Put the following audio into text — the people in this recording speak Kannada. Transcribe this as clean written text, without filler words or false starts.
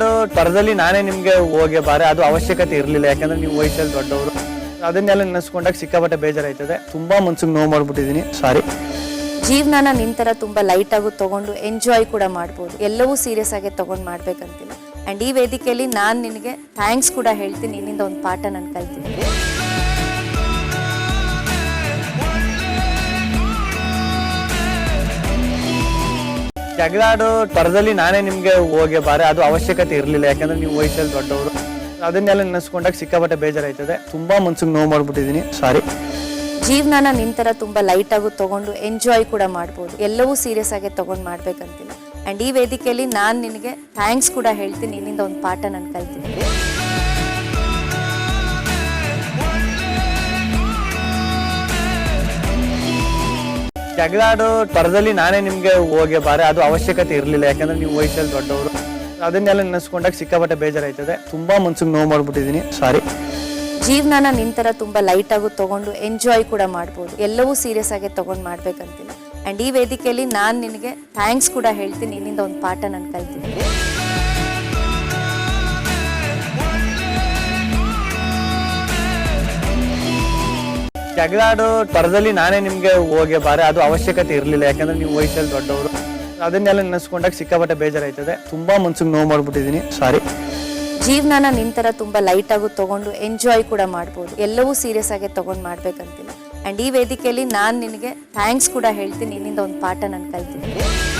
ತ್ವರದಲ್ಲಿ ನಾನೇ ನಿಮ್ಗೆ ಹೋಗಿ ಬಾರೆ ಅದು ಅವಶ್ಯಕತೆ ಇರಲಿಲ್ಲ, ಯಾಕಂದ್ರೆ ನೀವು ವಯಸ್ಸಲ್ಲಿ ದೊಡ್ಡವರು. ಅದನ್ನೆಲ್ಲ ನೆನೆಸ್ಕೊಂಡಾಗ ಸಿಕ್ಕಾಪಟ್ಟೆ ಬೇಜಾರಾಯ್ತದೆ. ತುಂಬಾ ಮನ್ಸಿಗೆ ನೋವು ಮಾಡ್ಬಿಟ್ಟಿದೀನಿ, ಸಾರಿ. ಜೀವನನ ನಿಂತರ ತುಂಬಾ ಲೈಟ್ ಆಗಿ ತಗೊಂಡು ಎಂಜಾಯ್ ಕೂಡ ಮಾಡ್ಬೋದು, ಎಲ್ಲವೂ ಸೀರಿಯಸ್ ಆಗಿ ತಗೊಂಡು ಮಾಡ್ಬೇಕಂತಿಲ್ಲ. ಅಂಡ್ ಈ ವೇದಿಕೆಯಲ್ಲಿ ನಾನು ನಿನಗೆ ಥ್ಯಾಂಕ್ಸ್ ಕೂಡ ಹೇಳ್ತೀನಿ, ನಿನ್ನಿಂದ ಒಂದು ಪಾಠ ನಾನು ಕಲ್ತಿದ್ದೀನಿ. ಜಗಳಾಡೋ ತ್ವರದಲ್ಲಿ ನಾನೇ ನಿಮ್ಗೆ ಹೋಗಿ ಬಾರೆ ಅದು ಅವಶ್ಯಕತೆ ಇರಲಿಲ್ಲ, ಯಾಕಂದ್ರೆ ನೀವು ವಯಸ್ಸಲ್ಲಿ ದೊಡ್ಡವರು. ಅದನ್ನೆಲ್ಲ ನೆನೆಸ್ಕೊಂಡಾಗ ಸಿಕ್ಕಾಪಟ್ಟೆ ಬೇಜಾರಾಯ್ತದೆ. ತುಂಬಾ ಮನ್ಸಿಗೆ ನೋವು ಮಾಡ್ಬಿಟ್ಟಿದೀನಿ, ಸಾರಿ. ಜೀವನನ ನಿಂತರ ತುಂಬಾ ಲೈಟ್ ಆಗಿ ತಗೊಂಡು ಎಂಜಾಯ್ ಕೂಡ ಮಾಡ್ಬೋದು, ಎಲ್ಲವೂ ಸೀರಿಯಸ್ ಆಗಿ ತಗೊಂಡು ಮಾಡ್ಬೇಕಂತಿಲ್ಲ. ಅಂಡ್ ಈ ವೇದಿಕೆಯಲ್ಲಿ ನಾನು ನಿನಗೆ ಥ್ಯಾಂಕ್ಸ್ ಕೂಡ ಹೇಳ್ತೀನಿ, ನಿನ್ನಿಂದ ಒಂದು ಪಾಠ ನಾನು ಕಲ್ತಿದ್ದೀನಿ. ಜಗಳಾಡೋ ತ್ವರದಲ್ಲಿ ನಾನೇ ನಿಮ್ಗೆ ಹೋಗಿ ಬಾರೆ ಅದು ಅವಶ್ಯಕತೆ ಇರಲಿಲ್ಲ, ಯಾಕಂದ್ರೆ ನೀವು ವಯಸ್ಸಲ್ಲಿ ದೊಡ್ಡವರು. ಅದನ್ನೆಲ್ಲ ನೆನೆಸ್ಕೊಂಡಾಗ ಸಿಕ್ಕಾಪಟ್ಟೆ ಬೇಜಾರಾಯ್ತದೆ. ತುಂಬಾ ಮನ್ಸಿಗೆ ನೋವು ಮಾಡ್ಬಿಟ್ಟಿದೀನಿ, ಸಾರಿ. ಜೀವನನ ನಿಂತರ ತುಂಬಾ ಲೈಟ್ ಆಗಿ ತಗೊಂಡು ಎಂಜಾಯ್ ಕೂಡ ಮಾಡ್ಬೋದು, ಎಲ್ಲವೂ ಸೀರಿಯಸ್ ಆಗಿ ತಗೊಂಡು ಮಾಡ್ಬೇಕಂತಿಲ್ಲ. ಅಂಡ್ ಈ ವೇದಿಕೆಯಲ್ಲಿ ನಾನು ನಿನಗೆ ಥ್ಯಾಂಕ್ಸ್ ಕೂಡ ಹೇಳ್ತೀನಿ, ನಿನ್ನಿಂದ ಒಂದು ಪಾಠ ನಾನು ಕಲ್ತಿದ್ದೀನಿ. ಜಗಳಾಡೋ ತ್ವರದಲ್ಲಿ ನಾನೇ ನಿಮ್ಗೆ ಹೋಗಿ ಬಾರೆ ಅದು ಅವಶ್ಯಕತೆ ಇರಲಿಲ್ಲ, ಯಾಕಂದ್ರೆ ನೀವು ವಯಸ್ಸಲ್ಲಿ ದೊಡ್ಡವರು. ಅದನ್ನೆಲ್ಲ ನೆನೆಸ್ಕೊಂಡಾಗ ಸಿಕ್ಕಾಪಟ್ಟೆ ಬೇಜಾರಾಯ್ತದೆ. ತುಂಬಾ ಮನ್ಸಿಗೆ ನೋವು ಮಾಡ್ಬಿಟ್ಟಿದೀನಿ, ಸಾರಿ. ಜೀವನನ ನಿಂತರ ತುಂಬಾ ಲೈಟ್ ಆಗಿ ತಗೊಂಡು ಎಂಜಾಯ್ ಕೂಡ ಮಾಡ್ಬೋದು, ಎಲ್ಲವೂ ಸೀರಿಯಸ್ ಆಗಿ ತಗೊಂಡು ಮಾಡ್ಬೇಕಂತಿಲ್ಲ. ಅಂಡ್ ಈ ವೇದಿಕೆಯಲ್ಲಿ ನಾನು ನಿನಗೆ ಥ್ಯಾಂಕ್ಸ್ ಕೂಡ ಹೇಳ್ತೀನಿ, ನಿನ್ನಿಂದ ಒಂದು ಪಾಠ ನಾನು ಕಲ್ತಿದ್ದೀನಿ.